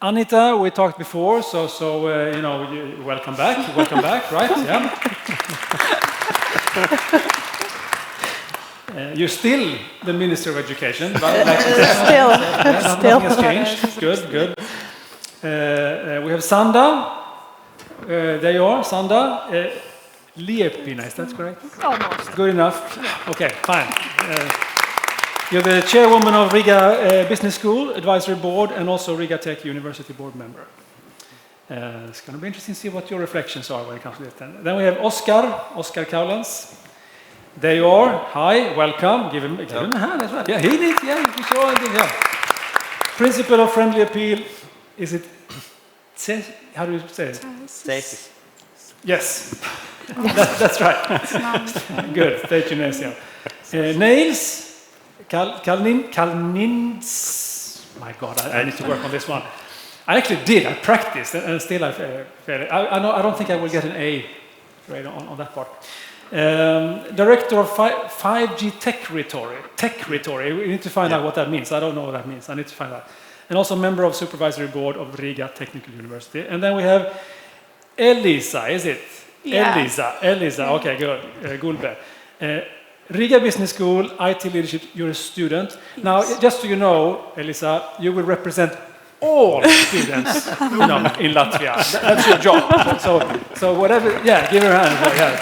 Anita, we talked before, so welcome back, right? Yeah. You're still the Minister of Education, but still. Nothing has changed. Good. We have Sanda. There you are, Sanda Liepiņa. Is that correct? Almost. Good enough. Okay, fine. You're the chairwoman of Riga Business School Advisory Board and also Riga Tech University Board member. It's going to be interesting to see what your reflections are when it comes to this. Then we have Oskars Kaulēns. There you are. Hi, welcome. Give him a hand as well. Yeah, he did. Yeah, you sure did. Yeah. Principle of friendly appeal. Is it? How do you say it? Cēsis. Yes, that's right. Good. State Gymnasium. Nails. Kalniņš. My God, I need to work on this one. I actually did. I practiced, and still I failed. I don't think I will get an A right on that part. Director of 5G Techritory. We need to find out what that means. I don't know what that means. I need to find out. And also member of Supervisory Board of Riga Technical University. And then we have Elīza, is it? Yeah. Elīza. Okay, good. Gulbe. Riga Business School, IT Leadership, you're a student. Yes. Now, just so you know, Elīza, you will represent all students in Latvia. That's your job. So whatever, give her a hand. Yeah.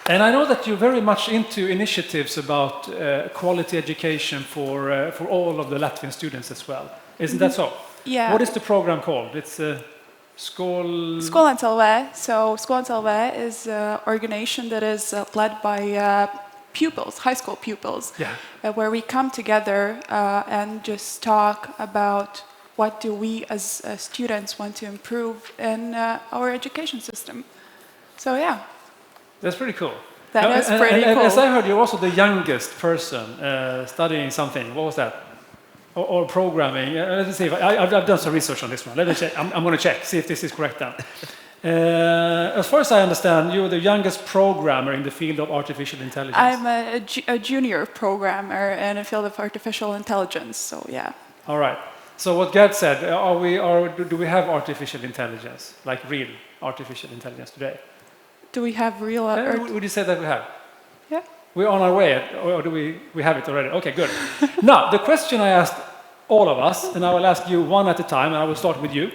And I know that you're very much into initiatives about quality education for all of the Latvian students as well. Isn't that so? Yeah. What is the program called? It's Skolan's LV. So Skolan's LV is an organization that is led by pupils, high school pupils, where we come together and just talk about what do we as students want to improve in our education system. So that's pretty cool. That is pretty cool. As I heard, you're also the youngest person studying something. What was that? Or programming. Let's see. I've done some research on this one. Let me check. I'm going to check, see if this is correct then. As far as I understand, you're the youngest programmer in the field of artificial intelligence. I'm a junior programmer in the field of artificial intelligence. So All right. So what Gerd said, do we have artificial intelligence, like real artificial intelligence today? Do we have real? Would you say that we have? Yeah. We're on our way, or do we have it already? Okay, good. Now, the question I asked all of us, and I will ask you one at a time, and I will start with you.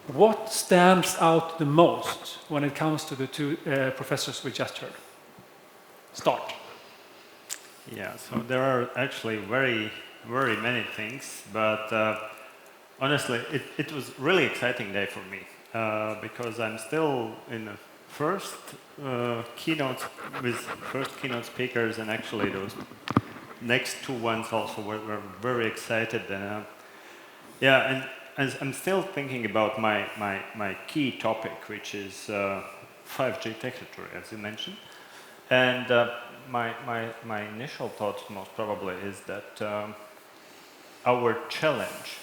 What stands out the most when it comes to the two professors we just heard? Start. Yeah, so there are actually very, very many things, but honestly, it was a really exciting day for me because I'm still in the first keynote speakers, and actually those next two ones also were very excited. And I'm still thinking about my key topic, which is 5G Techritory, as you mentioned. And my initial thought most probably is that our challenge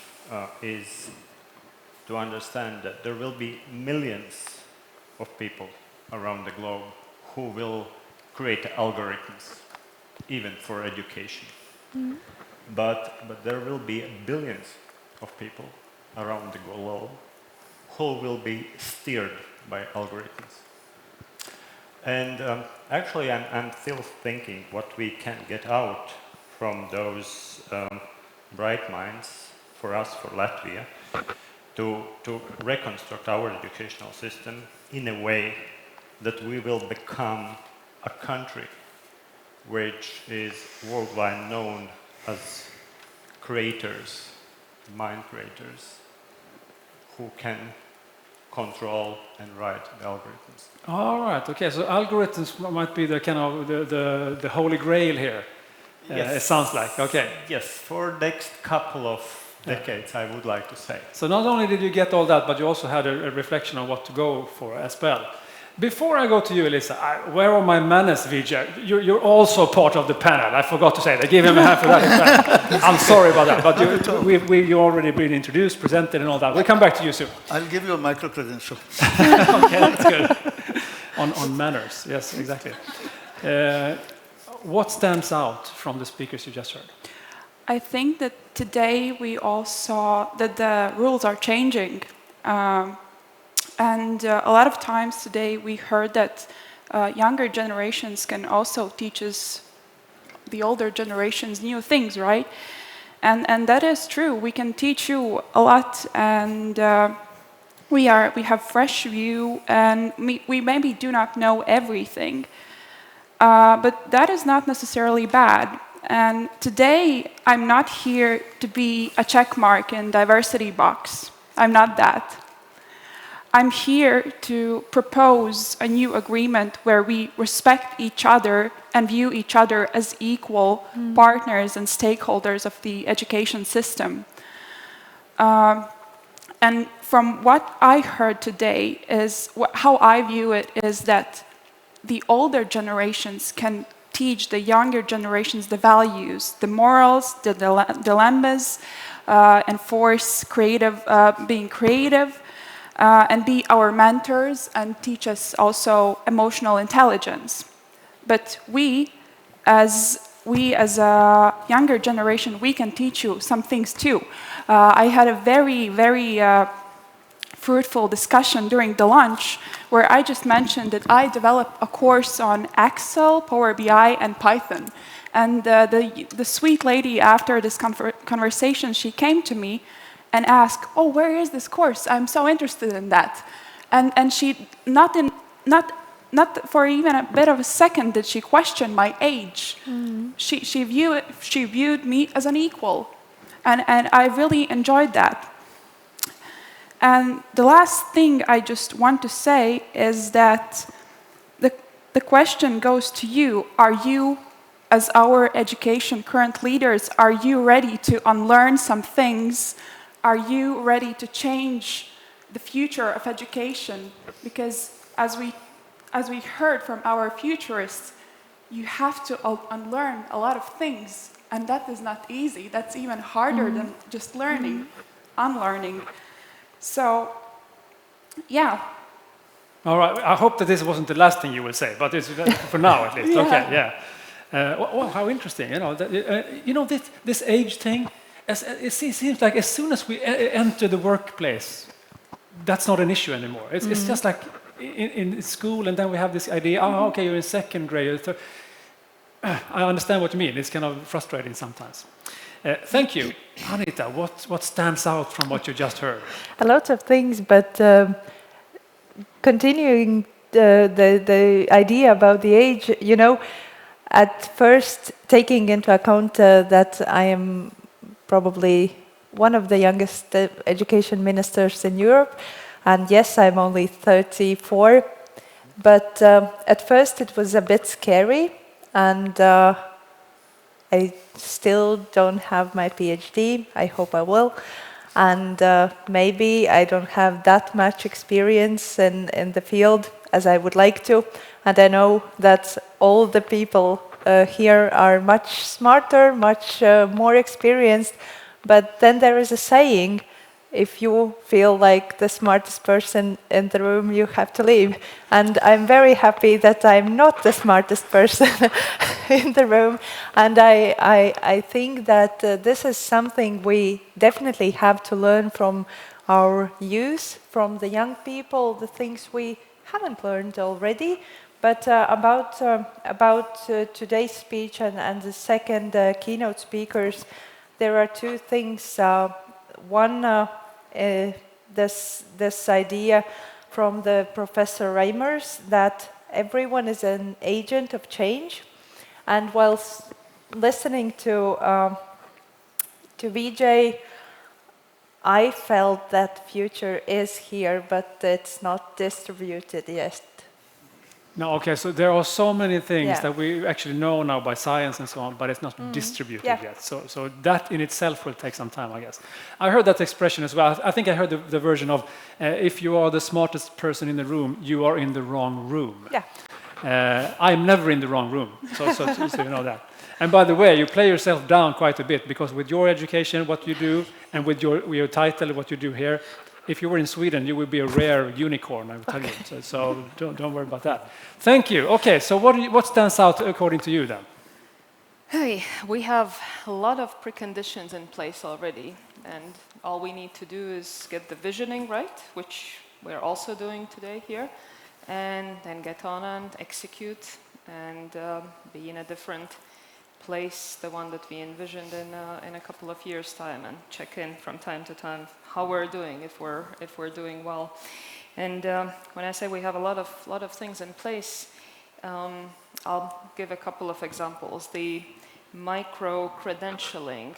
is to understand that there will be millions of people around the globe who will create algorithms, even for education. Mm-hmm. But there will be billions of people around the globe who will be steered by algorithms. And actually, I'm still thinking what we can get out from those bright minds for us, for Latvia, to reconstruct our educational system in a way that we will become a country which is worldwide known as creators, mind creators, who can control and write the algorithms. All right. Okay. So algorithms might be the kind of the holy grail here. Yes. It sounds like. Okay. Yes. For the next couple of decades, I would like to say. So not only did you get all that, but you also had a reflection on what to go for as well. Before I go to you, Elīza, where are my manners, Vijay? You're also part of the panel. I forgot to say that. Give him a hand for that. I'm sorry about that, but you already been introduced, presented, and all that. We'll come back to you soon. I'll give you a micro credential. Okay, that's good. On manners, yes, exactly. What stands out from the speakers you just heard? I think that today we all saw that the rules are changing. And a lot of times today we heard that younger generations can also teach us, the older generations, new things, right? And that is true. We can teach you a lot, and we have fresh view, and we maybe do not know everything. But that is not necessarily bad. And today, I'm not here to be a check mark in diversity box. I'm not that. I'm here to propose a new agreement where we respect each other and view each other as equal partners and stakeholders of the education system. And from what I heard today is, how I view it is that the older generations can teach the younger generations the values, the morals, the dilemmas, enforce being creative, and be our mentors and teach us also emotional intelligence. But we as a younger generation, we can teach you some things too. I had a very, very fruitful discussion during the lunch where I just mentioned that I developed a course on Excel, Power BI, and Python. And the sweet lady after this conversation, she came to me and asked, "Oh, where is this course? I'm so interested in that." And she, not for even a bit of a second did she question my age. She viewed me as an equal. And I really enjoyed that. And the last thing I just want to say is that the question goes to you. Are you, as our education current leaders, are you ready to unlearn some things? Are you ready to change the future of education? Because as we heard from our futurists, you have to unlearn a lot of things, and that is not easy. That's even harder than just learning, unlearning. So, yeah. All right. I hope that this wasn't the last thing you will say, but it's for now at least. Yeah. Okay. Yeah. Well, how interesting. This age thing. It seems like as soon as we enter the workplace, that's not an issue anymore. It's just like in school, and then we have this idea. Oh, okay, you're in second grade. I understand what you mean. It's kind of frustrating sometimes. Thank you. Anita, what stands out from what you just heard? A lot of things, but continuing the idea about the age, at first taking into account that I am probably one of the youngest education ministers in Europe, and yes, I'm only 34, but at first it was a bit scary, and I still don't have my PhD. I hope I will. And maybe I don't have that much experience in the field as I would like to. And I know that all the people here are much smarter, much more experienced. But then there is a saying, if you feel like the smartest person in the room, you have to leave. And I'm very happy that I'm not the smartest person in the room. And I think that this is something we definitely have to learn from our youth, from the young people, the things we haven't learned already. But about today's speech and the second keynote speakers, there are two things. One, this idea from the Professor Reimers that everyone is an agent of change. And whilst listening to VJ, I felt that future is here, but it's not distributed yet. No, okay, so there are so many things that we actually know now by science and so on, but it's not distributed yet. So that in itself will take some time, I guess. I heard that expression as well. I think I heard the version of, if you are the smartest person in the room, you are in the wrong room. Yeah. I'm never in the wrong room, so you know that. And by the way, you play yourself down quite a bit, because with your education, what you do, and with your title, what you do here, if you were in Sweden, you would be a rare unicorn, I will tell you. So don't worry about that. Thank you. Okay, so what stands out according to you then? Hey, we have a lot of preconditions in place already, and all we need to do is get the visioning right, which we're also doing today here, and then get on and execute and be in a different place, the one that we envisioned in a couple of years' time, and check in from time to time how we're doing, if we're doing well. And when I say we have a lot of things in place, I'll give a couple of examples. The micro-credentialing,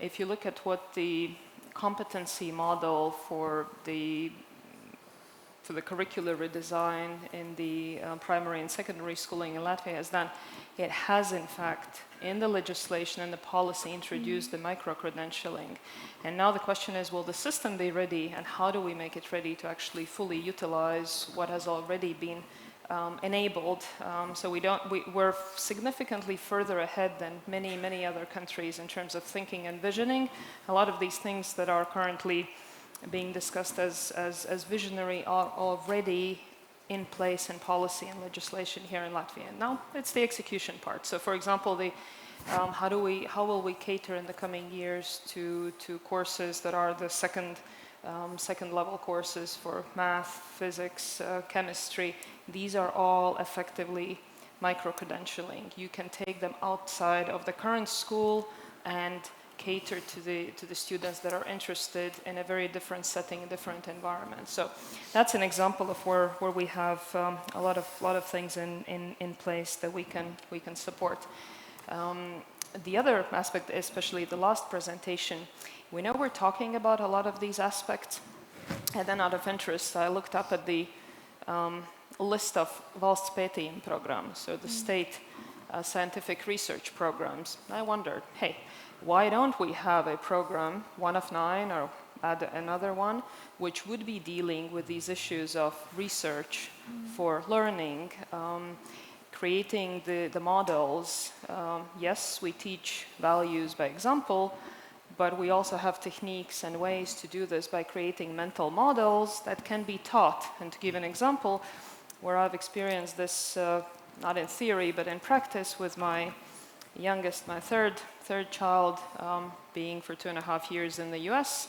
if you look at what the competency model for the curricular redesign in the primary and secondary schooling in Latvia has done, it has in fact, in the legislation and the policy, introduced the micro-credentialing. And now the question is, will the system be ready, and how do we make it ready to actually fully utilize what has already been enabled? So we're significantly further ahead than many other countries in terms of thinking and visioning. A lot of these things that are currently being discussed as visionary are already in place in policy and legislation here in Latvia. And now it's the execution part. So for example, how will we cater in the coming years to courses that are the second level courses for math, physics, chemistry? These are all effectively micro-credentialing. You can take them outside of the current school and cater to the students that are interested in a very different setting, a different environment. So that's an example of where we have a lot of things in place that we can support. The other aspect, especially the last presentation, we know we're talking about a lot of these aspects, and then out of interest, I looked up at the list of valsts pētījuma programs, so the state scientific research programs. I wondered, hey, why don't we have a program, one of 9 or add another one, which would be dealing with these issues of research for learning, creating the models. Yes, we teach values by example, but we also have techniques and ways to do this by creating mental models that can be taught. And to give an example, where I've experienced this, not in theory, but in practice with my youngest, my third child, being for 2.5 years in the US,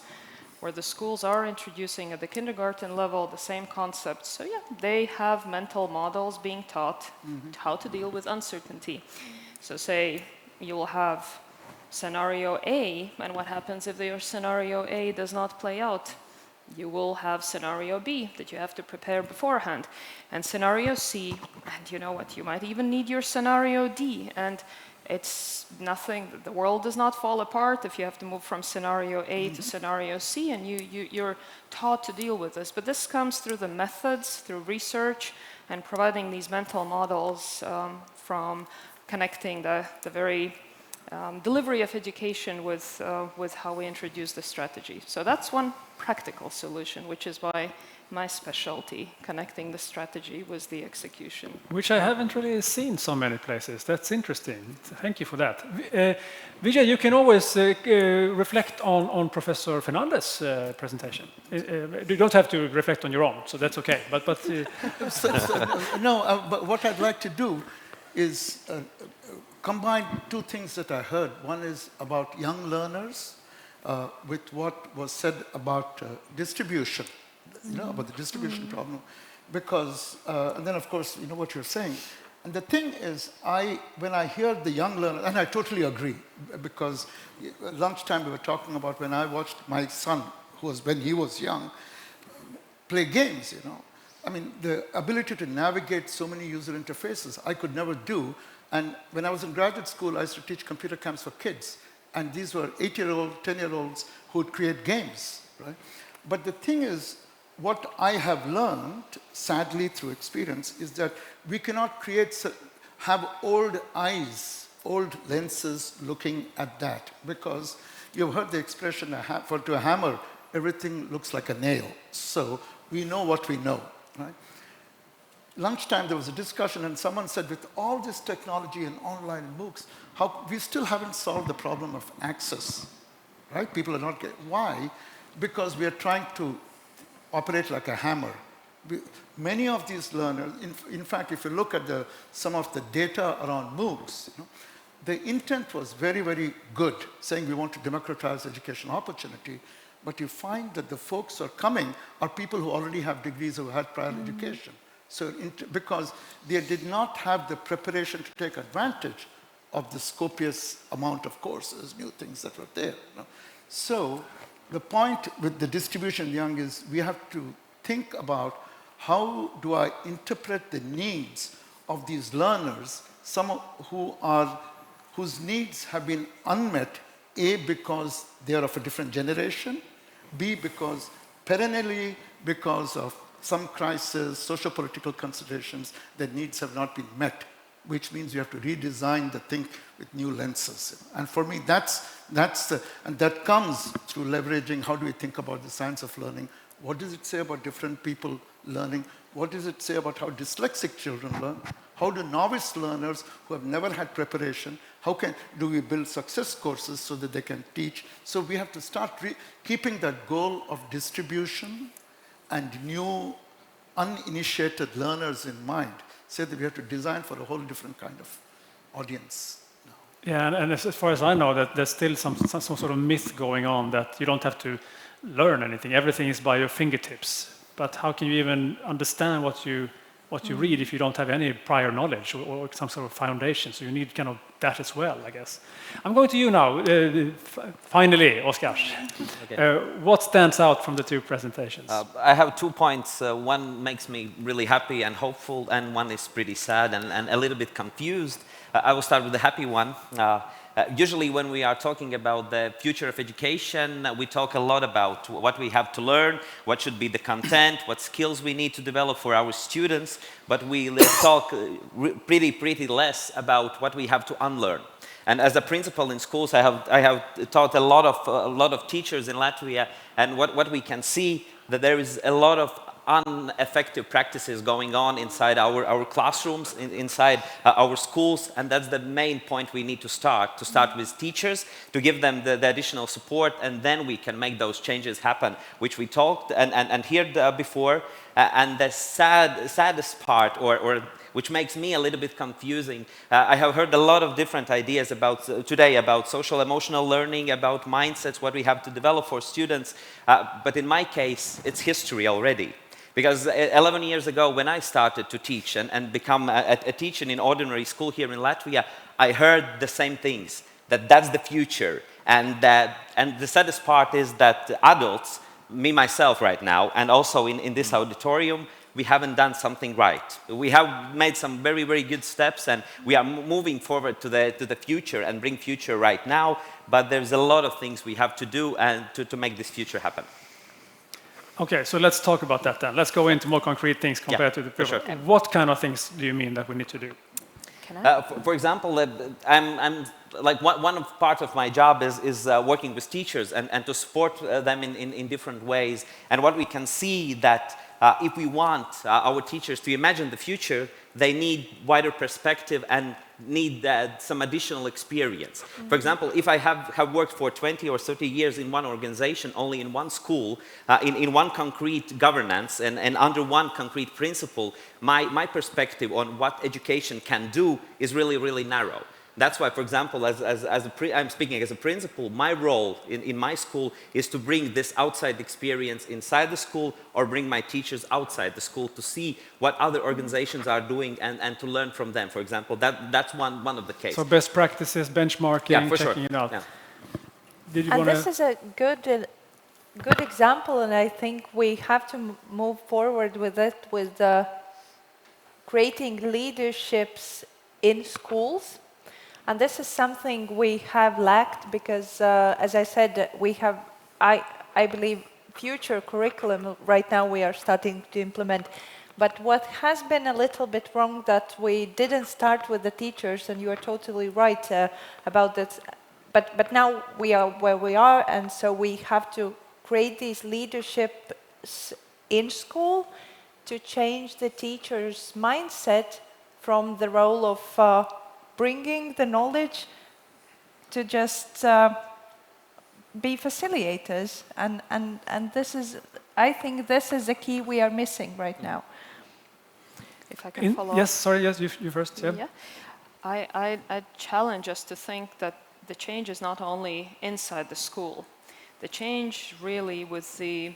where the schools are introducing at the kindergarten level the same concepts. So yeah, they have mental models being taught how to deal with uncertainty. So say you will have scenario A, and what happens if your scenario A does not play out? You will have scenario B that you have to prepare beforehand, and scenario C, and you know what, you might even need your scenario D, and it's nothing, the world does not fall apart if you have to move from scenario A to scenario C, and you're taught to deal with this. But this comes through the methods, through research, and providing these mental models from connecting the very delivery of education with how we introduce the strategy. So that's one practical solution, which is why my specialty, connecting the strategy with the execution. Which I haven't really seen so many places. That's interesting. Thank you for that. Vijay, you can always reflect on Professor Fernandez's presentation. You don't have to reflect on your own, so that's okay. But but what I'd like to do is combine two things that I heard. One is about young learners with what was said about distribution, about the distribution problem. Because, and then of course, you know what you're saying. And the thing is, when I hear the young learner, and I totally agree, because at lunchtime we were talking about when I watched my son, when he was young, play games, I mean, the ability to navigate so many user interfaces, I could never do. And when I was in graduate school, I used to teach computer camps for kids. And these were 8-year-old, 10-year-olds who would create games, right? But the thing is, what I have learned, sadly through experience, is that we cannot have old eyes, old lenses looking at that. Because you've heard the expression, to a hammer, everything looks like a nail. So we know what we know, right? Lunchtime, there was a discussion, and someone said, with all this technology and online MOOCs, we still haven't solved the problem of access, right? People are not getting, why? Because we are trying to operate like a hammer. Many of these learners, in fact, if you look at some of the data around MOOCs, the intent was very, very good, saying we want to democratize educational opportunity, but you find that the folks who are coming are people who already have degrees or had prior education. So because they did not have the preparation to take advantage of the copious amount of courses, new things that were there. So the point with the distribution young is we have to think about how do I interpret the needs of these learners, some whose needs have been unmet, A, because they are of a different generation, B, because perennially, because of some crisis, social-political considerations, their needs have not been met, which means you have to redesign the thing with new lenses. And for me, and that comes through leveraging how do we think about the science of learning. What does it say about different people learning? What does it say about how dyslexic children learn? How do novice learners who have never had preparation, do we build success courses so that they can teach? So we have to start keeping that goal of distribution and new uninitiated learners in mind. Say that we have to design for a whole different kind of audience now. Yeah, and as far as I know, that there's still some sort of myth going on that you don't have to learn anything. Everything is by your fingertips. But how can you even understand what you read if you don't have any prior knowledge or some sort of foundation? So you need kind of that as well, I guess. I'm going to you now. Finally, Oskars. Okay. What stands out from the two presentations? I have 2 points. One makes me really happy and hopeful, and one is pretty sad and a little bit confused. I will start with the happy one. Usually when we are talking about the future of education, we talk a lot about what we have to learn, what should be the content, what skills we need to develop for our students, but we talk pretty less about what we have to unlearn. And as a principal in schools, I have taught a lot of teachers in Latvia, and what we can see that there is a lot of ineffective practices going on inside our classrooms, inside our schools, and that's the main point we need to start with teachers, to give them the additional support, and then we can make those changes happen, which we talked and heard before. And the saddest part, or which makes me a little bit confusing, I have heard a lot of different ideas today about social emotional learning, about mindsets, what we have to develop for students, but in my case, it's history already. Because 11 years ago, when I started to teach and become a teacher in ordinary school here in Latvia, I heard the same things, that's the future. And the saddest part is that adults, me, myself right now, and also in this auditorium, we haven't done something right. We have made some very, very good steps, and we are moving forward to the future and bring future right now, but there's a lot of things we have to do and to make this future happen. Okay, so let's talk about that then. Let's go into more concrete things compared to the people. Sure. What kind of things do you mean that we need to do? For example, I'm like one part of my job is working with teachers and to support them in different ways. And what we can see that if we want our teachers to imagine the future, they need wider perspective and need some additional experience. Mm-hmm. For example, if I have worked for 20 or 30 years in one organization, only in one school, in one concrete governance and under one concrete principle, my perspective on what education can do is really, really narrow. That's why, for example, I'm speaking as a principal, my role in my school is to bring this outside experience inside the school or bring my teachers outside the school to see what other organizations are doing and to learn from them, for example. That's one of the cases. So best practices, benchmarking, checking it out. Yeah. This is a good example, and I think we have to move forward with it, with creating leaderships in schools. And this is something we have lacked because, as I said, we have, I believe, future curriculum right now we are starting to implement. But what has been a little bit wrong that we didn't start with the teachers, and you are totally right about that. But now we are where we are, and so we have to create these leaderships in school to change the teacher's mindset from the role of bringing the knowledge to just be facilitators, and this is, I think, this is the key we are missing right now. If I can follow. Yes, sorry, yes, you first. Yeah. I challenge us to think that the change is not only inside the school. The change really with the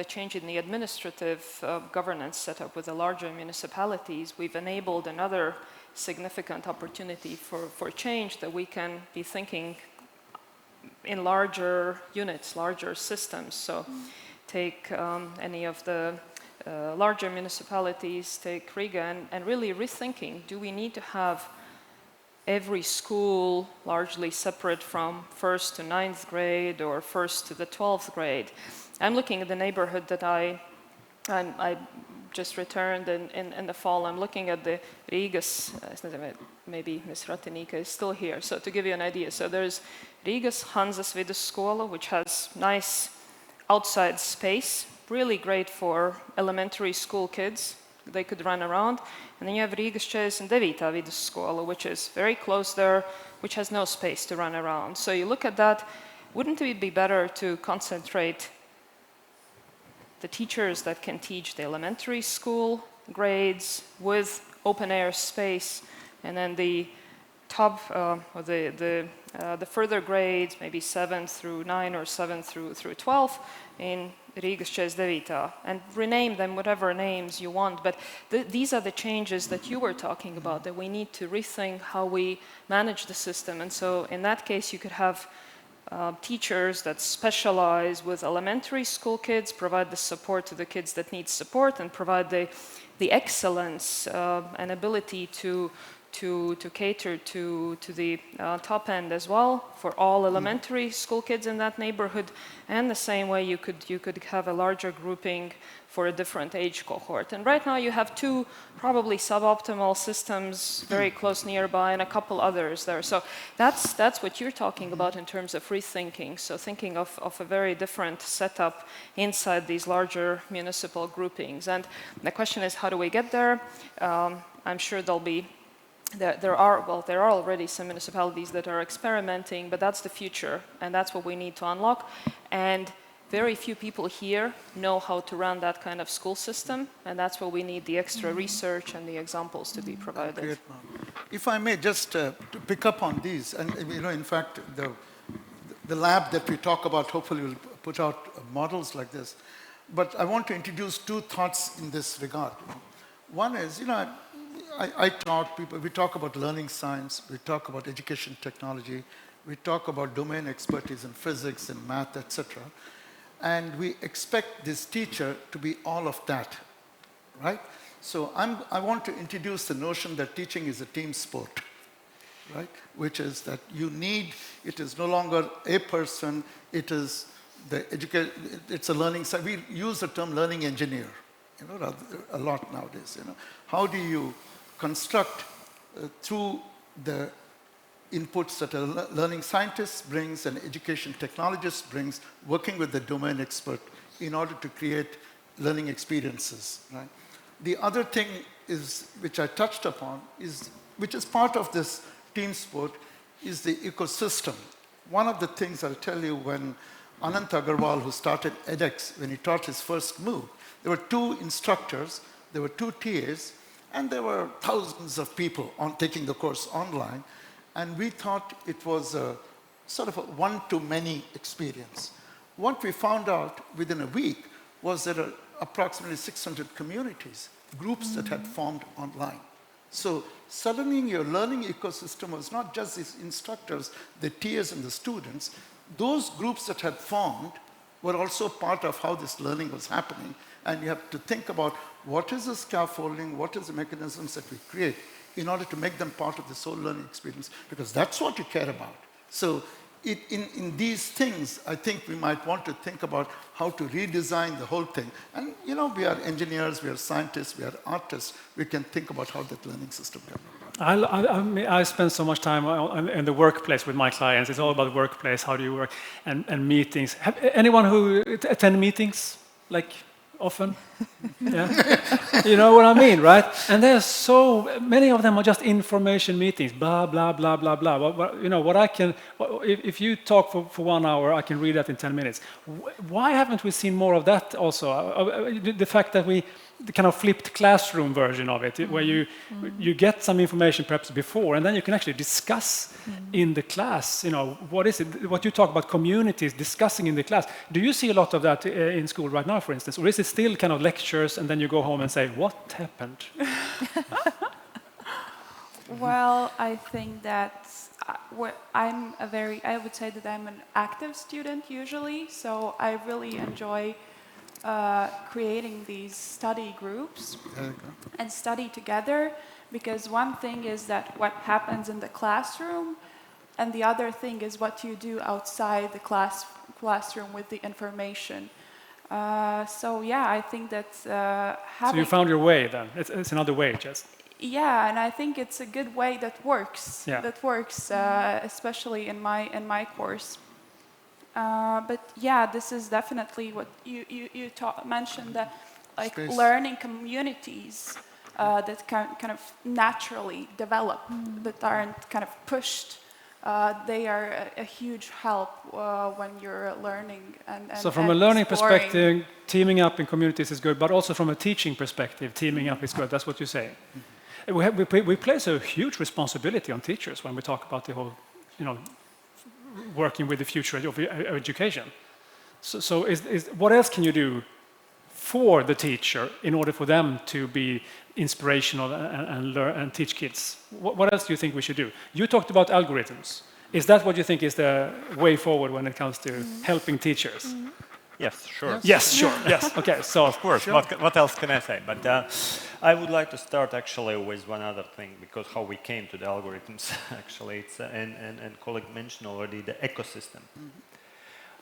change in the administrative governance setup with the larger municipalities, we've enabled another significant opportunity for change, that we can be thinking in larger units, larger systems. So take any of the larger municipalities, take Riga, and really rethinking, do we need to have every school largely separate from 1st to 9th grade or 1st to the 12th grade? I'm looking at the neighborhood that I just returned in the fall. I'm looking at the Riga's, maybe Ms. Ratinika is still here, so to give you an idea. So there's Riga's Hanzas Vidusskola, which has nice outside space, really great for elementary school kids. They could run around. And then you have Riga's 49. Vidusskola, which is very close there, which has no space to run around. So you look at that, wouldn't it be better to concentrate the teachers that can teach the elementary school grades with open air space, and then the top, or the further grades, maybe 7 through 9 or 7 through 12 in Riga's 49, and rename them whatever names you want. But these are the changes that you were talking about, that we need to rethink how we manage the system. And so in that case, you could have teachers that specialize with elementary school kids, provide the support to the kids that need support, and provide the excellence and ability to cater to the top end as well for all elementary school kids in that neighborhood. And the same way you could have a larger grouping for a different age cohort. And right now you have 2 probably suboptimal systems very close nearby, and a couple others there. So that's what you're talking about in terms of rethinking. So thinking of a very different setup inside these larger municipal groupings. And the question is, how do we get there? I'm sure there are already some municipalities that are experimenting, but that's the future, and that's what we need to unlock. And very few people here know how to run that kind of school system, and that's where we need the extra research and the examples to be provided. Great. If I may just to pick up on these, and in fact, the lab that we talk about hopefully will put out models like this. But I want to introduce 2 thoughts in this regard. One is, we talk about learning science, we talk about education technology, we talk about domain expertise in physics and math, etc. And we expect this teacher to be all of that, right? So I want to introduce the notion that teaching is a team sport, right? Which is that it is no longer a person, it is it's a learning, we use the term learning engineer, a lot nowadays, How do you construct through the inputs that a learning scientist brings, an education technologist brings, working with the domain expert in order to create learning experiences, right? The other thing is, which I touched upon, which is part of this team sport, is the ecosystem. One of the things I'll tell you, when Anant Agarwal, who started edX, when he taught his first MOOC, there were 2 instructors, there were 2 TAs, and there were thousands of people taking the course online. And we thought it was a sort of a one-to-many experience. What we found out within a week was there are approximately 600 communities, groups that had formed online. So suddenly your learning ecosystem was not just these instructors, the TAs and the students. Those groups that had formed were also part of how this learning was happening. And you have to think about what is the scaffolding, what is the mechanisms that we create in order to make them part of this whole learning experience, because that's what you care about. So in these things, I think we might want to think about how to redesign the whole thing. And we are engineers, we are scientists, we are artists. We can think about how that learning system can work. I spend so much time in the workplace with my clients. It's all about workplace, how do you work, and meetings. Anyone who attend meetings, like often? Yeah. You know what I mean, right? And there's so many of them are just information meetings, blah, blah, blah, blah, blah. If you talk for 1 hour, I can read that in 10 minutes. Why haven't we seen more of that also? The fact that we the kind of flipped classroom version of it, where you get some information perhaps before, and then you can actually discuss in the class, what you talk about, communities discussing in the class. Do you see a lot of that in school right now, for instance? Or is it still kind of lectures and then you go home and say, what happened? Well, I think that I would say that I'm an active student usually, so I really enjoy creating these study groups and study together, because one thing is that what happens in the classroom, and the other thing is what you do outside the classroom with the information. So yeah, I think that having... So you found your way then? It's another way, just... Yeah, and I think it's a good way that works. Yeah. That works, especially in my course. But yeah, this is definitely what you mentioned, that like Space. learning communities that kind of naturally develop, that aren't kind of pushed. They are a huge help when you're learning and So from a learning exploring. perspective, teaming up in communities is good, but also from a teaching perspective, teaming up is good. That's what you're saying. We place a huge responsibility on teachers when we talk about the whole, working with the future of education. So what else can you do for the teacher in order for them to be inspirational and learn and teach kids? What else do you think we should do? You talked about algorithms. Is that what you think is the way forward when it comes to helping teachers? Yes, sure. Yes, sure. Yes. Okay. So Of course. Sure. What else can I say? But I would like to start actually with one other thing, because how we came to the algorithms actually, it's and colleague mentioned already the ecosystem.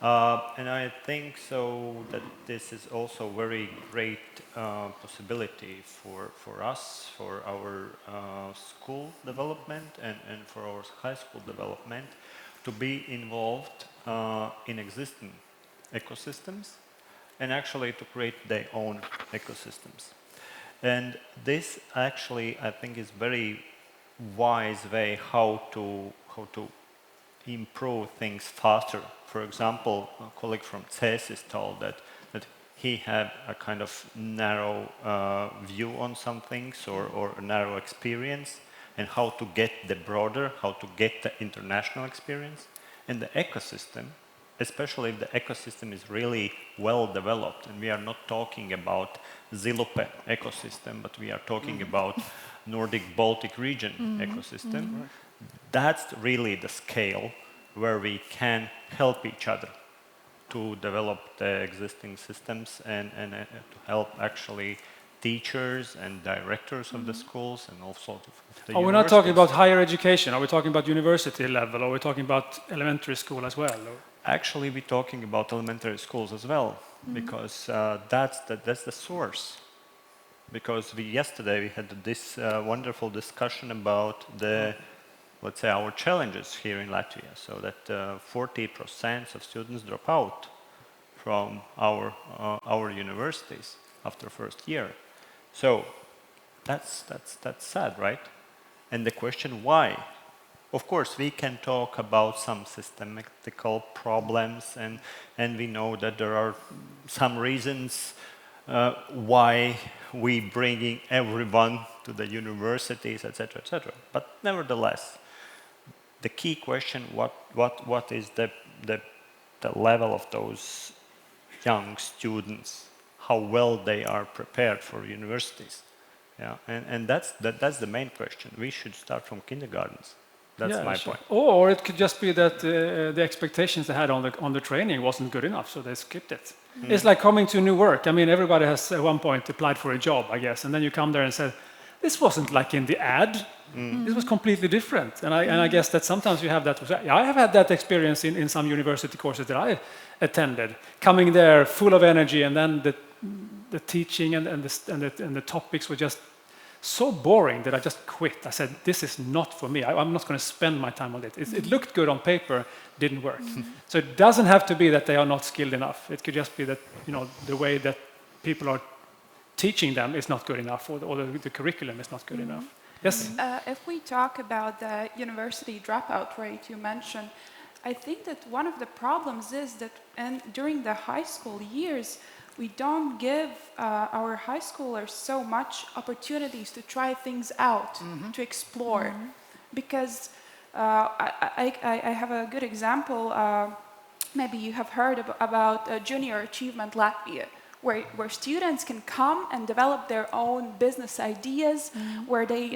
And I think so that this is also very great possibility for us, for our school development and for our high school development, to be involved in existing ecosystems and actually to create their own ecosystems. And this actually, I think, is very wise way how to improve things faster. For example, a colleague from Cēsis told that he had a kind of narrow view on some things or a narrow experience, and how to get the broader, how to get the international experience. And the ecosystem, especially if the ecosystem is really well developed, and we are not talking about Zilupe ecosystem, but we are talking about Nordic-Baltic region ecosystem. That's really the scale where we can help each other to develop the existing systems and to help actually teachers and directors of the schools and also of the we're not talking about higher education. Are we talking about university level? Or are we talking about elementary school as well? Or? Actually, we're talking about elementary schools as well, because that's the source. Because yesterday we had this wonderful discussion about let's say, our challenges here in Latvia. So that 40% of students drop out from our universities after first year. So that's sad, right? And the question why? Of course, we can talk about some systematical problems, and we know that there are some reasons why we bringing everyone to the universities, etc., etc. But nevertheless, the key question: what is the level of those young students? How well they are prepared for universities? Yeah, and that's the main question. We should start from kindergartens. That's my point. Or it could just be that the expectations they had on the training wasn't good enough, so they skipped it. It's like coming to new work. I mean, everybody has at one point applied for a job, I guess, and then you come there and say, "This wasn't like in the ad. This was completely different." And I guess that sometimes you have that. I have had that experience in some university courses that I attended. Coming there full of energy, and then the teaching and the topics were just so boring that I just quit. I said, "This is not for me. I'm not going to spend my time on it." It looked good on paper, didn't work. So it doesn't have to be that they are not skilled enough. It could just be that the way that people are teaching them is not good enough, or the curriculum is not good enough. Yes? If we talk about the university dropout rate you mentioned, I think that one of the problems is that during the high school years, we don't give our high schoolers so much opportunities to try things out, to explore. Because I have a good example. Maybe you have heard about Junior Achievement Latvia, where students can come and develop their own business ideas, where they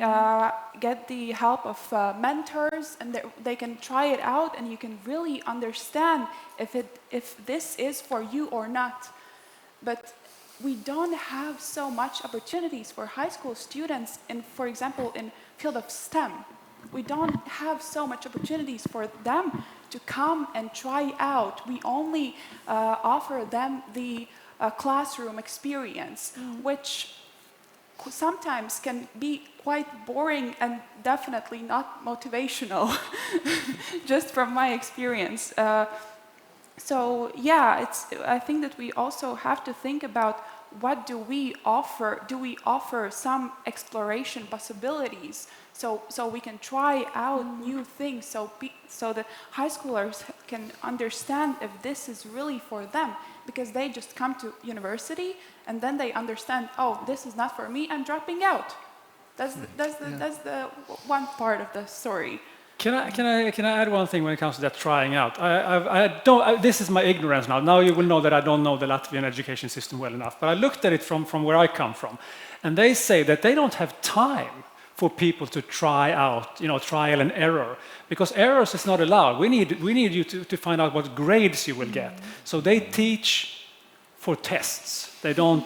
get the help of mentors, and they can try it out, and you can really understand if this is for you or not. But we don't have so much opportunities for high school students, for example, in field of STEM. We don't have so much opportunities for them to come and try out. We only offer them the classroom experience, which sometimes can be quite boring and definitely not motivational, just from my experience. So yeah, I think that we also have to think about what do we offer? Do we offer some exploration possibilities so we can try out new things, so the high schoolers can understand if this is really for them, because they just come to university and then they understand, oh, this is not for me, I'm dropping out. That's the one part of the story. Can I add one thing when it comes to that trying out? This is my ignorance now. Now you will know that I don't know the Latvian education system well enough. But I looked at it from where I come from, and they say that they don't have time for people to try out, trial and error, because errors is not allowed. We need you to find out what grades you will get. So they teach for tests. They don't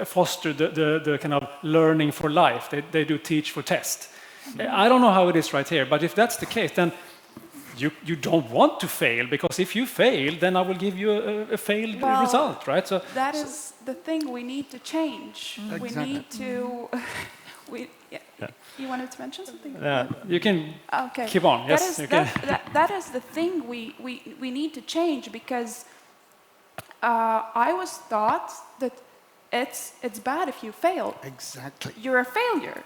foster the kind of learning for life. They do teach for test. I don't know how it is right here, but if that's the case, then you don't want to fail, because if you fail, then I will give you a failed result, right? So that is the thing we need to change. Exactly. We need to. You wanted to mention something? You can keep on. Yes, that is the thing we need to change, because I was taught that it's bad if you fail. Exactly. You're a failure.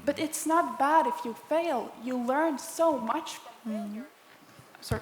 But it's not bad if you fail. You learn so much from failure. Sorry.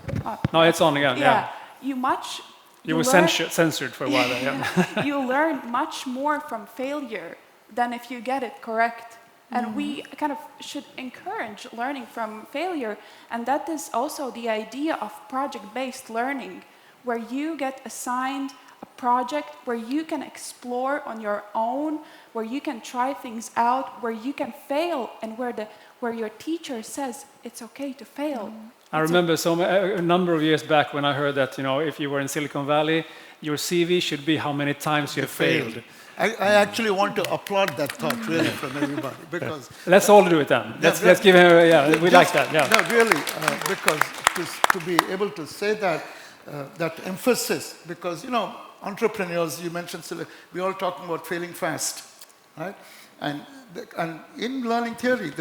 No, it's on again. Yeah. You were censored for a while. Yeah. You learn much more from failure than if you get it correct. And we kind of should encourage learning from failure. And that is also the idea of project-based learning, where you get assigned a project where you can explore on your own, where you can try things out, where you can fail, and where your teacher says it's okay to fail. I remember a number of years back when I heard that if you were in Silicon Valley, your CV should be how many times you have failed. I actually want to applaud that thought really from everybody, because let's all do it then. Let's give him. We like that. Yeah. No, really, because to be able to say that emphasis, because entrepreneurs, you mentioned, we're all talking about failing fast, right? And in learning theory,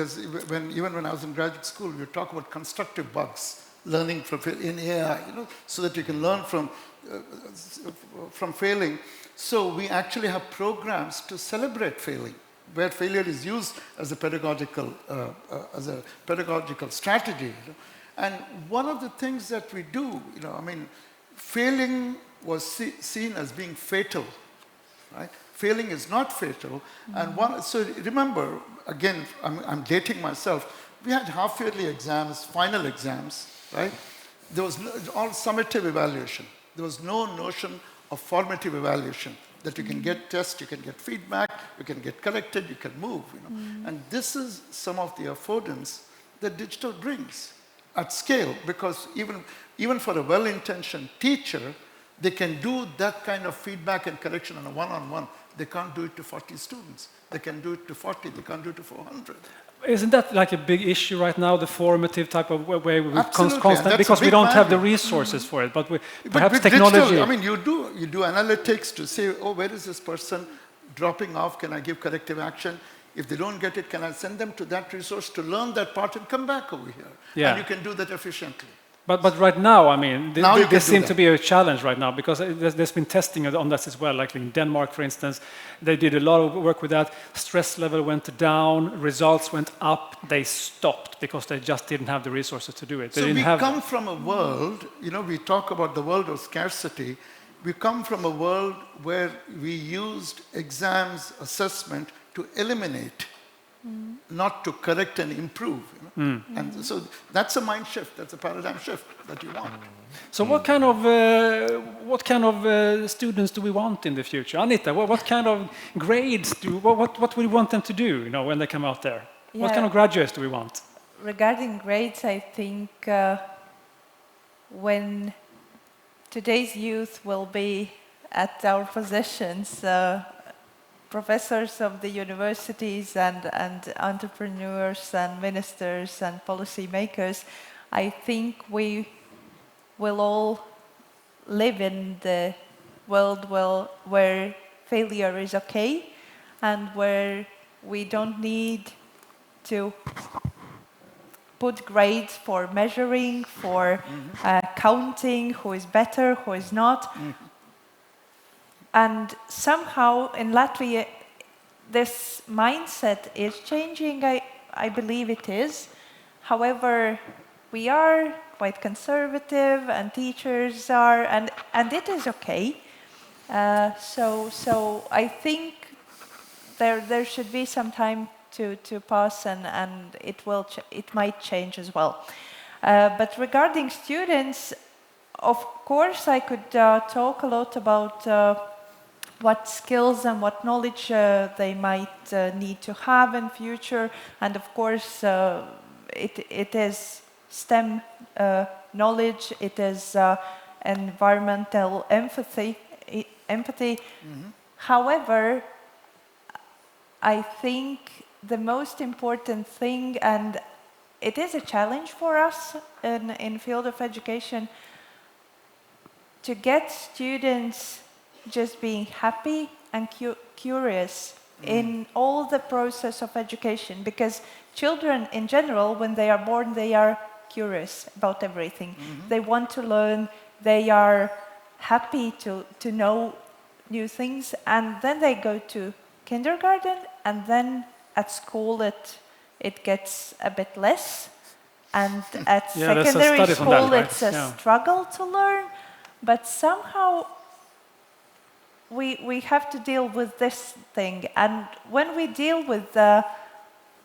even when I was in graduate school, we talk about constructive bugs, learning in AI, so that you can learn from failing. So we actually have programs to celebrate failing, where failure is used as a pedagogical strategy. And one of the things that we do, failing was seen as being fatal, right? Failing is not fatal. And so remember, again, I'm dating myself, we had half-yearly exams, final exams, right? There was all summative evaluation. There was no notion of formative evaluation, that you can get tests, you can get feedback, you can get corrected, you can move. And this is some of the affordance that digital brings at scale, because even for a well-intentioned teacher, they can do that kind of feedback and correction on a one-on-one. They can't do it to 40 students. They can do it to 40, they can't do it to 400. Isn't that like a big issue right now, the formative type of way we constant, because we don't have the resources for it, but perhaps technology. Digital, you do analytics to say, where is this person dropping off? Can I give corrective action? If they don't get it, can I send them to that resource to learn that part and come back over here? Yeah. And you can do that efficiently. But right now, this seems to be a challenge right now, because there's been testing on that as well. Like in Denmark, for instance, they did a lot of work with that. Stress level went down, results went up. They stopped because they just didn't have the resources to do it. So we come from a world, we talk about the world of scarcity, we come from a world where we used exams, assessment to eliminate, not to correct and improve. And so that's a mind shift, that's a paradigm shift that you want. So what kind of students do we want in the future? Anita, what kind of grades what do we want them to do, when they come out there? What kind of graduates do we want? Regarding grades, I think when today's youth will be at our positions, professors of the universities and entrepreneurs and ministers and policy makers, I think we will all live in the world where failure is okay and where we don't need to put grades for measuring, for counting who is better, who is not. And somehow in Latvia, this mindset is changing. I believe it is. However, we are quite conservative, and teachers are, and it is okay. So I think there should be some time to pass, and it might change as well. But regarding students, of course, I could talk a lot about what skills and what knowledge they might need to have in future, and of course, it is STEM knowledge, it is environmental empathy. However, I think the most important thing, and it is a challenge for us in field of education, to get students just being happy and curious in all the process of education, because children in general, when they are born, they are curious about everything. They want to learn, they are happy to know new things, and then they go to kindergarten, and then at school it gets a bit less, and at secondary school it's a struggle to learn, but somehow we have to deal with this thing. And when we deal with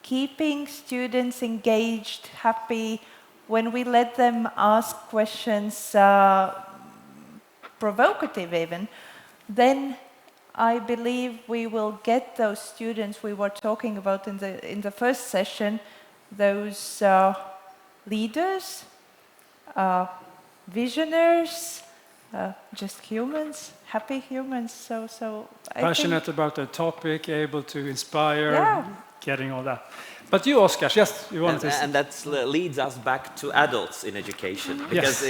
keeping students engaged, happy, when we let them ask questions, provocative even, then I believe we will get those students we were talking about in the first session, those leaders, visionaries, just humans, happy humans. So passionate about the topic, able to inspire, getting all that. But you, Oskars, yes, you wanted to... And that leads us back to adults in education. Because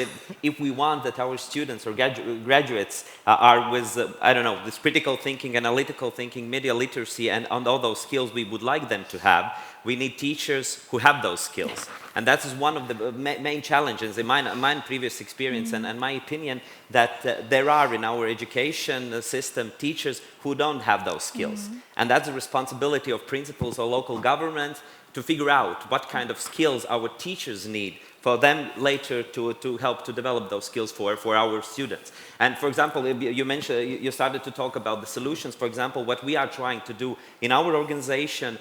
if we want that our students or graduates are with, this critical thinking, analytical thinking, media literacy, and all those skills we would like them to have, we need teachers who have those skills. And that is one of the main challenges in my previous experience and my opinion, that there are in our education system teachers who don't have those skills. And that's the responsibility of principals or local government to figure out what kind of skills our teachers need for them later to help to develop those skills for our students. And for example, you started to talk about the solutions. For example, what we are trying to do in our organization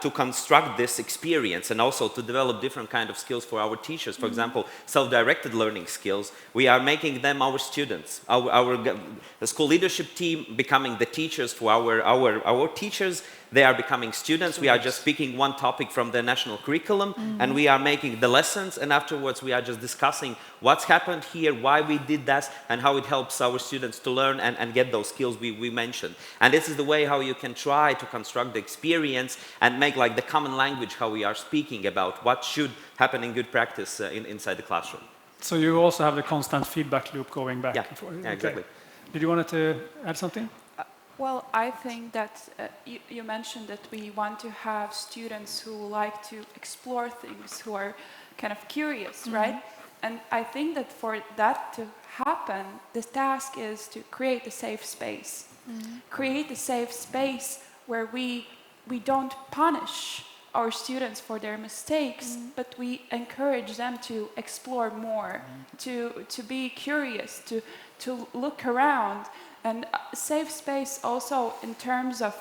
to construct this experience and also to develop different kind of skills for our teachers. For example, self-directed learning skills. We are making them our students. The school leadership team becoming the teachers for our teachers. They are becoming students. We are just picking one topic from the national curriculum, and we are making the lessons, and afterwards we are just discussing what's happened here, why we did that, and how it helps our students to learn and get those skills we mentioned. And this is the way how you can try to construct the experience and make like the common language how we are speaking about what should happen in good practice inside the classroom. So you also have the constant feedback loop going back and forth. Yeah, exactly. Did you want to add something? Well, I think that you mentioned that we want to have students who like to explore things, who are kind of curious, right? And I think that for that to happen, the task is to create a safe space. Create a safe space where we don't punish our students for their mistakes, but we encourage them to explore more, to be curious, to look around. And safe space also in terms of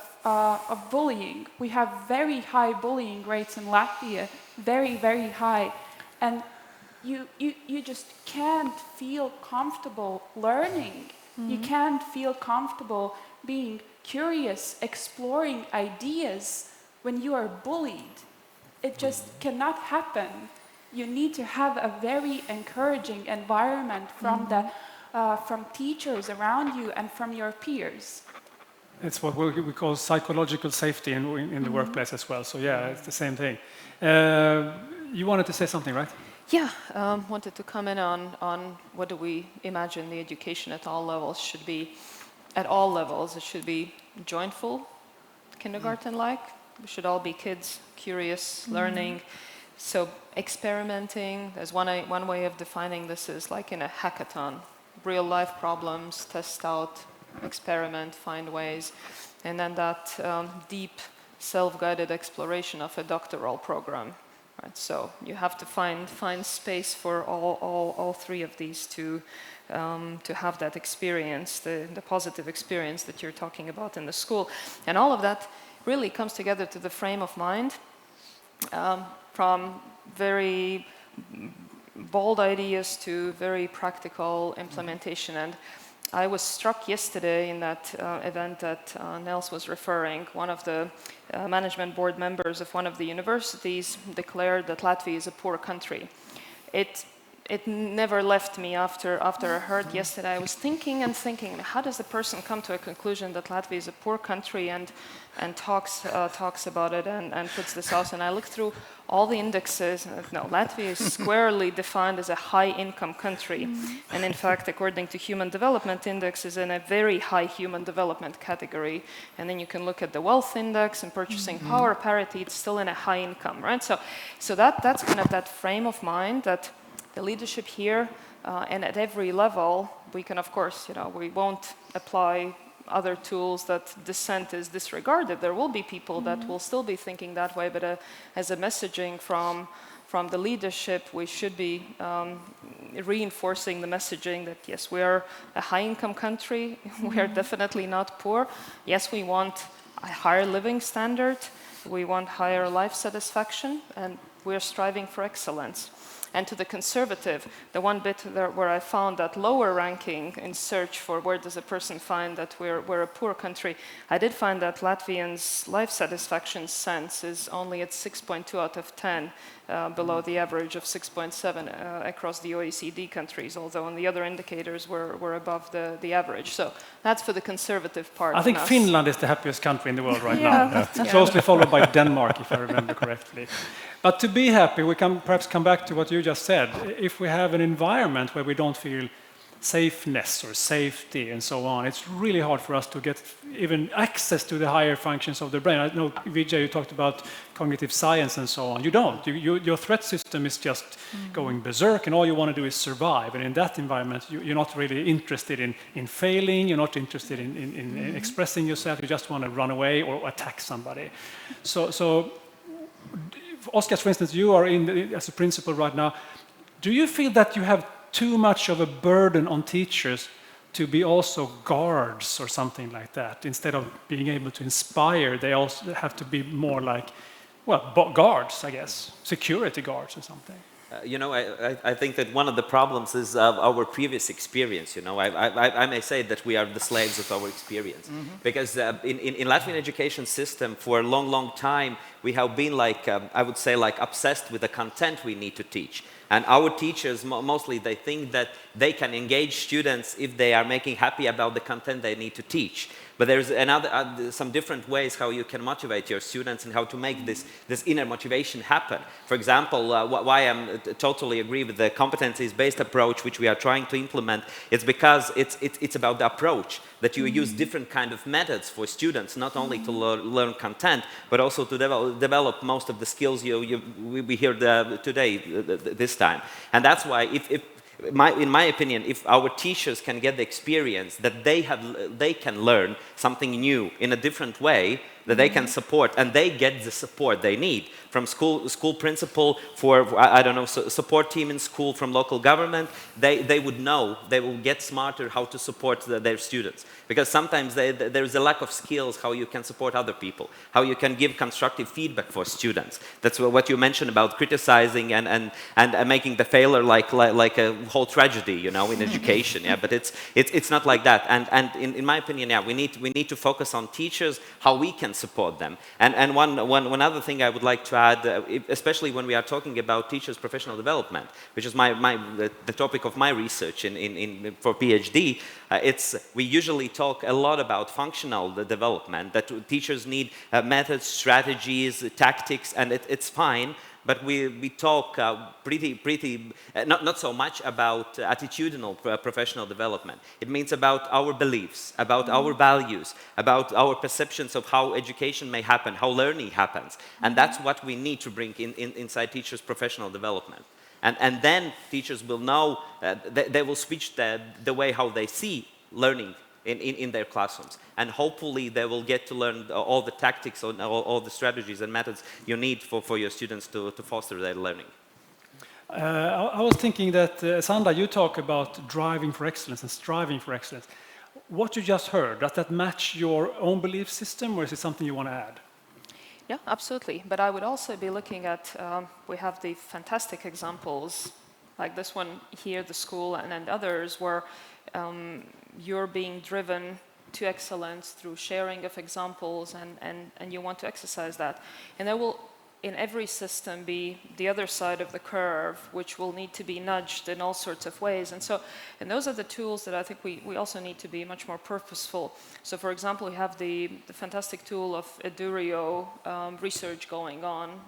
bullying. We have very high bullying rates in Latvia, very, very high. And you just can't feel comfortable learning. You can't feel comfortable being curious, exploring ideas when you are bullied. It just cannot happen. You need to have a very encouraging environment from from teachers around you and from your peers. It's what we call psychological safety in the workplace as well. So yeah, it's the same thing. You wanted to say something, right? Yeah, wanted to comment on what do we imagine the education at all levels should be. At all levels, it should be joyful, kindergarten-like. We should all be kids, curious, learning. So experimenting, there's one way of defining this is like in a hackathon. Real life problems, test out, experiment, find ways. And then that deep self-guided exploration of a doctoral program. Right? So you have to find space for all three of these to have that experience, the positive experience that you're talking about in the school. And all of that really comes together to the frame of mind from very bold ideas to very practical implementation. And I was struck yesterday in that event that Nels was referring. One of the management board members of one of the universities declared that Latvia is a poor country. It never left me after I heard yesterday. I was thinking, how does a person come to a conclusion that Latvia is a poor country and talks about it and puts this out? And I looked through all the indexes. No, Latvia is squarely defined as a high-income country. And in fact, according to Human Development Index, is in a very high human development category. And then you can look at the wealth index and purchasing power parity. It's still in a high income, right? So that's kind of that frame of mind that the leadership here and at every level, we can, of course, we won't apply other tools that dissent is disregarded. There will be people that will still be thinking that way, but as a messaging from the leadership, we should be reinforcing the messaging that, yes, we are a high-income country. We are definitely not poor. Yes, we want a higher living standard. We want higher life satisfaction, and we are striving for excellence. And to the conservative, the one bit there where I found that lower ranking in search for where does a person find that we're a poor country, I did find that Latvians' life satisfaction sense is only at 6.2 out of 10, below the average of 6.7 across the OECD countries, although on the other indicators we're above the average. So that's for the conservative part. I think Finland is the happiest country in the world right now. Closely followed by Denmark, if I remember correctly. But to be happy, we can perhaps come back to what you just said. If we have an environment where we don't feel safeness or safety and so on, it's really hard for us to get even access to the higher functions of the brain. I know, Vijay, you talked about cognitive science and so on. You don't. Your threat system is just going berserk, and all you want to do is survive. And in that environment, you're not really interested in failing. You're not interested in expressing yourself. You just want to run away or attack somebody. So Oskars, for instance, you are as a principal right now. Do you feel that you have too much of a burden on teachers to be also guards or something like that? Instead of being able to inspire, they also have to be more like, guards, I guess, security guards or something. I think that one of the problems is our previous experience. I may say that we are the slaves of our experience. Because in Latvian education system, for a long, long time, we have been I would say, obsessed with the content we need to teach. And our teachers, mostly, they think that they can engage students if they are making happy about the content they need to teach. But there's some different ways how you can motivate your students and how to make this inner motivation happen. For example, why I totally agree with the competencies-based approach which we are trying to implement, it's because it's about the approach, that you use different kind of methods for students, not only to learn content, but also to develop most of the skills we hear today, this time. And that's why in my opinion, if our teachers can get the experience that they can learn something new in a different way, that they can support, and they get the support they need from school principal, I don't know, support team in school, from local government. They would know, they will get smarter how to support their students. Because sometimes there is a lack of skills how you can support other people, how you can give constructive feedback for students. That's what you mentioned about criticizing and making the failure like a whole tragedy, you know, in education. Yeah, but it's not like that. And in my opinion, yeah, we need to focus on teachers, how we can support them. And one other thing I would like to add, especially when we are talking about teachers' professional development, which is the topic of my research for PhD, we usually talk a lot about functional development, that teachers need methods, strategies, tactics, and it's fine. But we talk not so much about attitudinal professional development. It means about our beliefs, about our values, about our perceptions of how education may happen, how learning happens. And that's what we need to bring inside teachers' professional development. And then teachers will know, they will switch the way how they see learning in their classrooms. And hopefully they will get to learn all the tactics, all the strategies and methods you need for your students to foster their learning. I was thinking that, Sanda, you talk about driving for excellence and striving for excellence. What you just heard, does that match your own belief system, or is it something you want to add? Yeah, absolutely. But I would also be looking at, we have the fantastic examples, like this one here, the school, and others, where you're being driven to excellence through sharing of examples, and you want to exercise that. And there will, in every system, be the other side of the curve, which will need to be nudged in all sorts of ways. And those are the tools that I think we also need to be much more purposeful. So, for example, we have the fantastic tool of Edurio research going on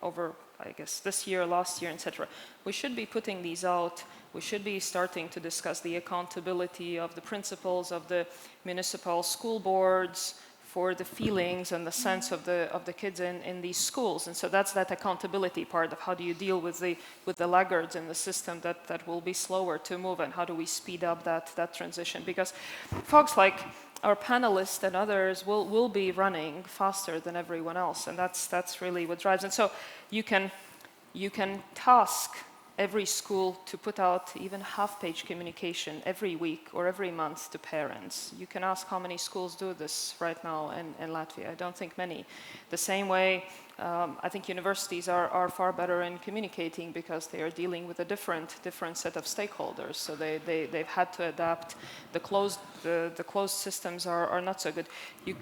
over, I guess, this year, last year, etc. We should be putting these out. We should be starting to discuss the accountability of the principals, of the municipal school boards, for the feelings and the sense of the kids in these schools. And so that's that accountability part of how do you deal with the laggards in the system that will be slower to move, and how do we speed up that transition. Because folks like our panelists and others will be running faster than everyone else, and that's really what drives. And so you can task every school to put out even half-page communication every week or every month to parents. You can ask how many schools do this right now in Latvia. I don't think many. The same way, I think universities are far better in communicating, because they are dealing with a different set of stakeholders. So they've had to adapt. The closed systems are not so good.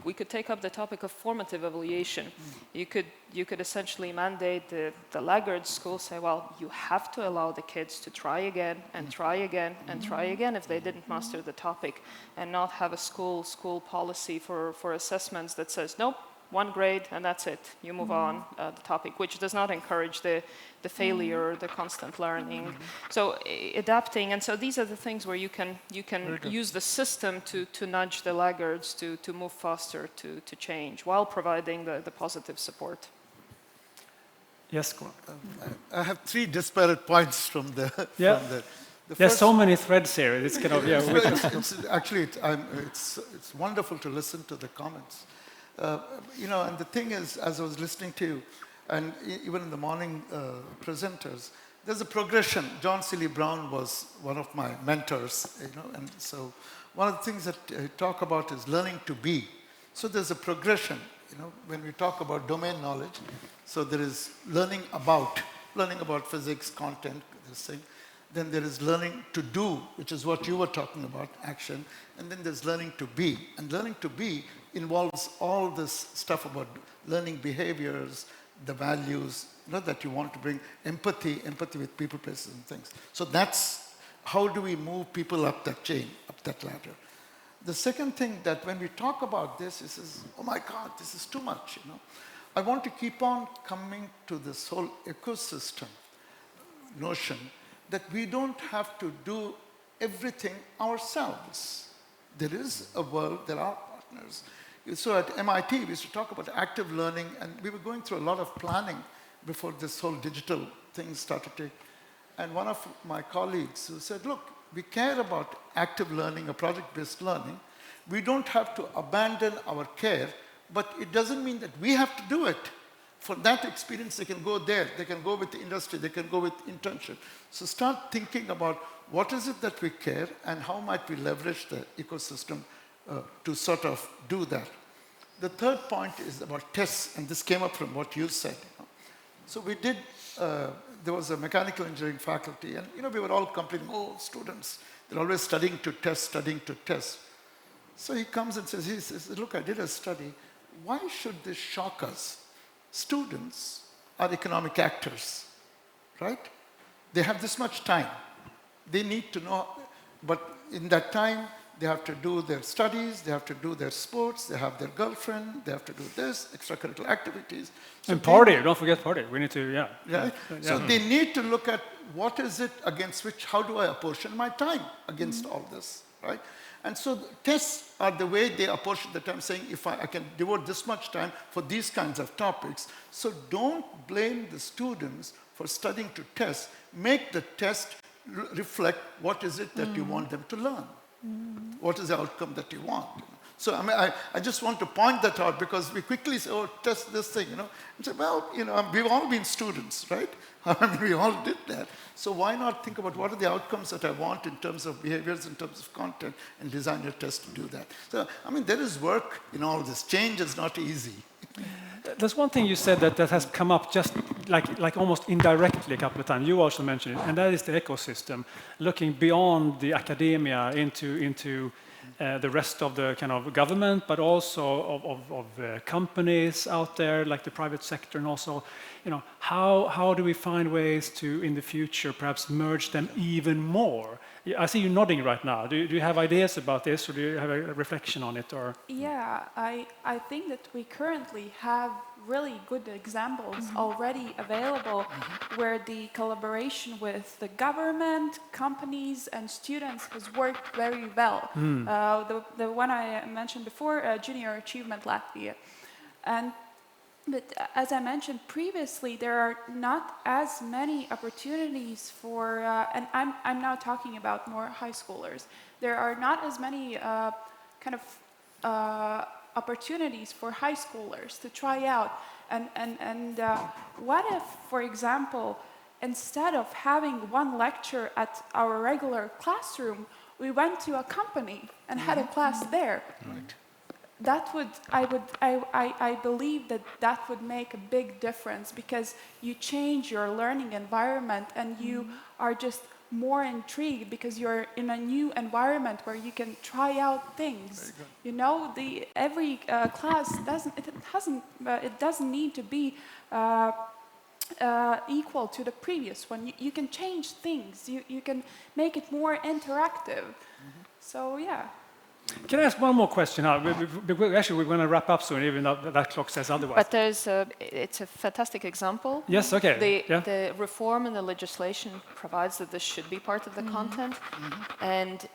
We could take up the topic of formative evaluation. You could essentially mandate the laggard schools, say, well, you have to allow the kids to try again and try again and try again if they didn't master the topic, and not have a school policy for assessments that says, nope, 1 grade and that's it, you move on the topic, which does not encourage the failure, the constant learning. So adapting, and so these are the things where you can use the system to nudge the laggards to move faster, to change, while providing the positive support. Yes, go on. I have 3 disparate points from the... Yeah. From the There's first, so many threads here. It's kind of, yeah. It's wonderful to listen to the comments. You know, and the thing is, as I was listening to you, and even in the morning presenters, there's a progression. John Seeley Brown was one of my mentors, you know, and so one of the things that I talk about is learning to be. So there's a progression, you know, when we talk about domain knowledge. So there is learning about physics, content, this thing. Then there is learning to do, which is what you were talking about, action. And then there's learning to be. And learning to be involves all this stuff about learning behaviors, the values, you know, that you want to bring, empathy with people, places, and things. So that's how do we move people up that chain, up that ladder. The second thing that when we talk about this is, oh my God, this is too much, you know. I want to keep on coming to this whole ecosystem notion that we don't have to do everything ourselves. There is a world, there are partners. So at MIT, we used to talk about active learning, and we were going through a lot of planning before this whole digital thing started to. And one of my colleagues who said, look, we care about active learning or project-based learning. We don't have to abandon our care but it doesn't mean that we have to do it. For that experience, they can go there. They can go with the industry. They can go with internship. So start thinking about what is it that we care and how might we leverage the ecosystem to sort of do that. The third point is about tests, and this came up from what you said. So we did, there was a mechanical engineering faculty, and we were all complaining, oh, students, they're always studying to test. So he comes and says, look, I did a study. Why should this shock us? Students are economic actors, right? They have this much time. They need to know, but in that time, they have to do their studies, they have to do their sports, they have their girlfriend, they have to do this, extracurricular activities. So and party, don't forget party. We need to, Right? So they need to look at what is it against which, how do I apportion my time against all this, right? And so tests are the way they apportion the time, saying if I can devote this much time for these kinds of topics. So don't blame the students for studying to test. Make the test reflect what is it that you want them to learn. What is the outcome that you want? So I just want to point that out because we quickly say, oh, test this thing, And say, well, we've all been students, right? We all did that. So why not think about what are the outcomes that I want in terms of behaviors, in terms of content, and design your test to do that. So, there is work in all this. Change is not easy. There's one thing you said that has come up just like almost indirectly a couple of times. You also mentioned it, and that is the ecosystem, looking beyond the academia into the rest of the kind of government, but also of companies out there, like the private sector, and also, how do we find ways to, in the future, perhaps merge them even more? I see you nodding right now. Do you have ideas about this, or do you have a reflection on it? Or Yeah, I think that we currently have really good examples already available where the collaboration with the government, companies, and students has worked very well. The one I mentioned before, Junior Achievement Latvia. But as I mentioned previously, there are not as many opportunities for, and I'm now talking about more high schoolers. There are not as many opportunities for high schoolers to try out. And what if, for example, instead of having one lecture at our regular classroom, we went to a company and had a class there? Right. That would, I believe that would make a big difference because you change your learning environment and you are just more intrigued because you're in a new environment where you can try out things. Every class doesn't need to be equal to the previous one. You can change things. You can make it more interactive. So yeah. can I ask one more question now? Actually, we're going to wrap up soon, even though that clock says otherwise. But it's a fantastic example. Yes, okay. The reform in the legislation provides that this should be part of the content. And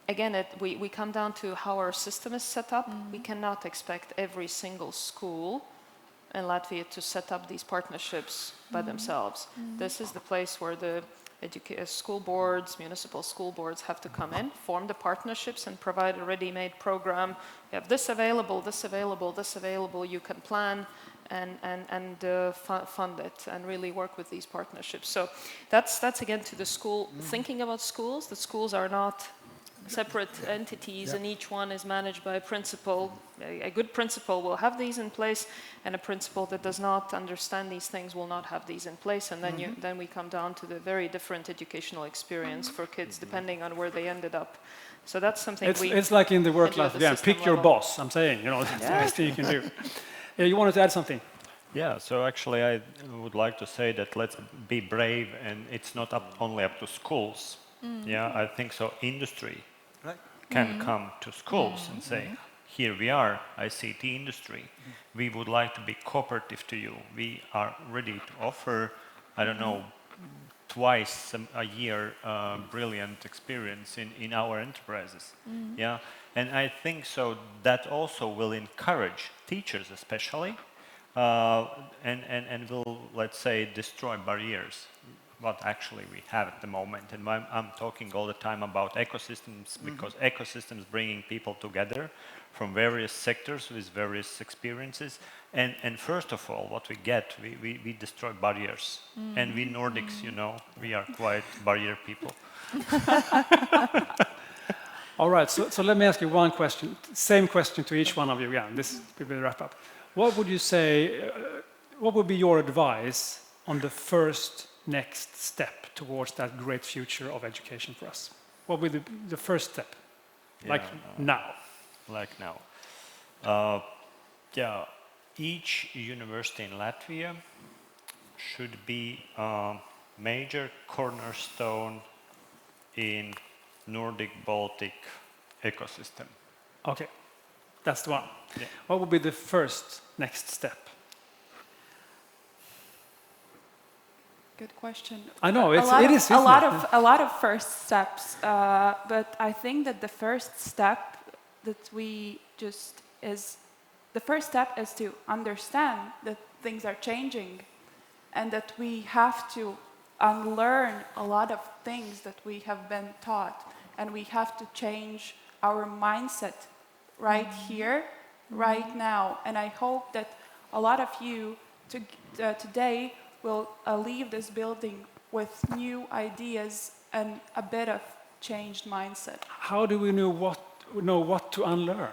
again, we come down to how our system is set up. We cannot expect every single school in Latvia to set up these partnerships by themselves. This is the place where the school boards, municipal school boards have to come in, form the partnerships and provide a ready-made program. You have this available, this available, this available. You can plan and fund it and really work with these partnerships. So that's again to the school, thinking about schools. The schools are not separate entities and each one is managed by a principal. A good principal will have these in place and a principal that does not understand these things will not have these in place, and then we come down to the very different educational experience for kids depending on where they ended up. So that's something it's like in the work life again, pick your boss. I'm saying, that's the best thing you can do. You wanted to add something? Yeah, so actually I would like to say that let's be brave, and it's not only up to schools. Yeah, I think so industry can come to schools and say, here we are, ICT industry. We would like to be cooperative to you. We are ready to offer, I don't know, twice a year brilliant experience in our enterprises. Yeah, and I think so that also will encourage teachers especially and will, let's say, destroy barriers. what actually we have at the moment. And I'm talking all the time about ecosystems, because ecosystems bringing people together from various sectors with various experiences. And first of all, what we get, we destroy barriers. And we Nordics, you know, we are quite barrier people. All right, so let me ask you one question. Same question to each one of you. Yeah, this will be the wrap up. What would you say, what would be your advice on the first next step towards that great future of education for us? What would be the first step? Like now? Like now. Yeah, each university in Latvia should be a major cornerstone in Nordic-Baltic ecosystem. Okay, that's the one. Yeah. What would be the first next step? Good question. I know, it is. A lot of first steps, but I think that the first step is to understand that things are changing, and that we have to unlearn a lot of things that we have been taught, and we have to change our mindset right here, right now. And I hope that a lot of you today will leave this building with new ideas and a bit of changed mindset. How do we know what to unlearn?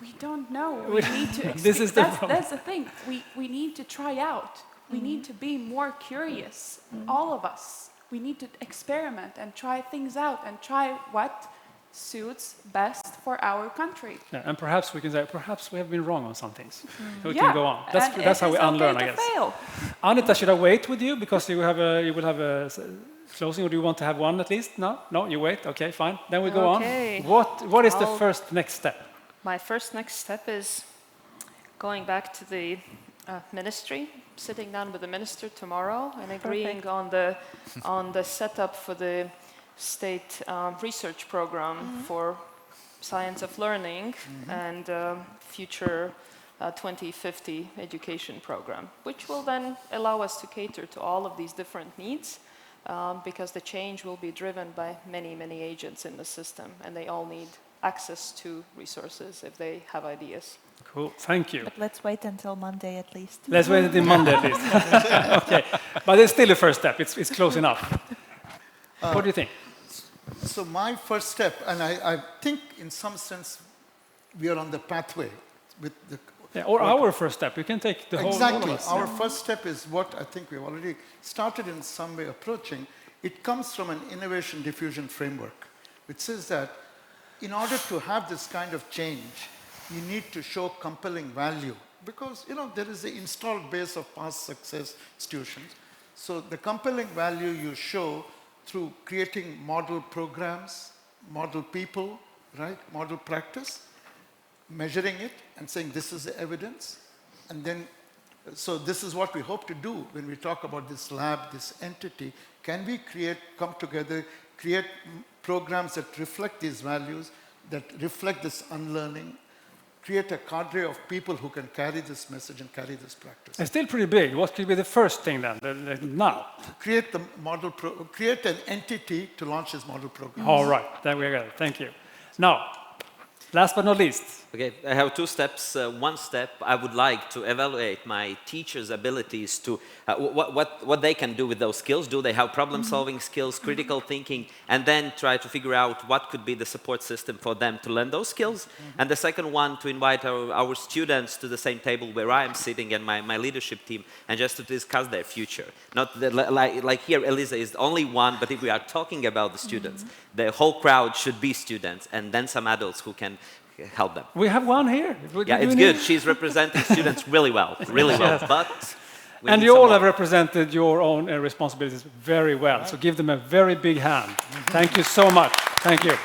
We don't know. We need to. This is that's the thing. We need to try out. We need to be more curious. All of us. We need to experiment and try things out and try what suits best for our country. Yeah, and perhaps we can say, perhaps we have been wrong on some things. So we Yeah, can go on. That's how we unlearn, okay I guess. Fail. Anita, should I wait with you because you will have a closing, or do you want to have one at least? No, you wait. Okay, fine. Then we go on. What is the first next step? My first next step is going back to the ministry, sitting down with the minister tomorrow and agreeing on the setup for the state research program for science of learning and future 2050 education program, which will then allow us to cater to all of these different needs, because the change will be driven by many, many agents in the system, and they all need access to resources if they have ideas. Cool, thank you. But let's wait until Monday at least. Let's wait until Monday at least. Okay, but it's still the first step. It's close enough. What do you think? So my first step, and I think in some sense we are on the pathway with the... Yeah, or our first step. You can take the whole... Exactly. All of us. Our first step is what I think we've already started in some way approaching. It comes from an innovation diffusion framework, which says that in order to have this kind of change, you need to show compelling value, because there is the installed base of past success institutions. So the compelling value you show through creating model programs, model people, right? Model practice, measuring it and saying this is the evidence. And then, so this is what we hope to do when we talk about this lab, this entity. Can we come together, create programs that reflect these values, that reflect this unlearning, create a cadre of people who can carry this message and carry this practice. It's still pretty big. What could be the first thing then, now? Create the model, create an entity to launch this model program. All right, there we go. Thank you. Now, last but not least. Okay, I have two steps. One step, I would like to evaluate my teachers' abilities to what they can do with those skills. Do they have problem-solving skills, critical thinking, and then try to figure out what could be the support system for them to learn those skills. And the second one, to invite our students to the same table where I am sitting and my leadership team, and just to discuss their future. Not like here, Elīza is the only one, but if we are talking about the students, the whole crowd should be students, and then some adults who can help them. We have one here. Yeah, it's good. She's representing students really well, Yes. but... And you all have represented your own responsibilities very well. Right. So give them a very big hand. Thank you so much. Thank you.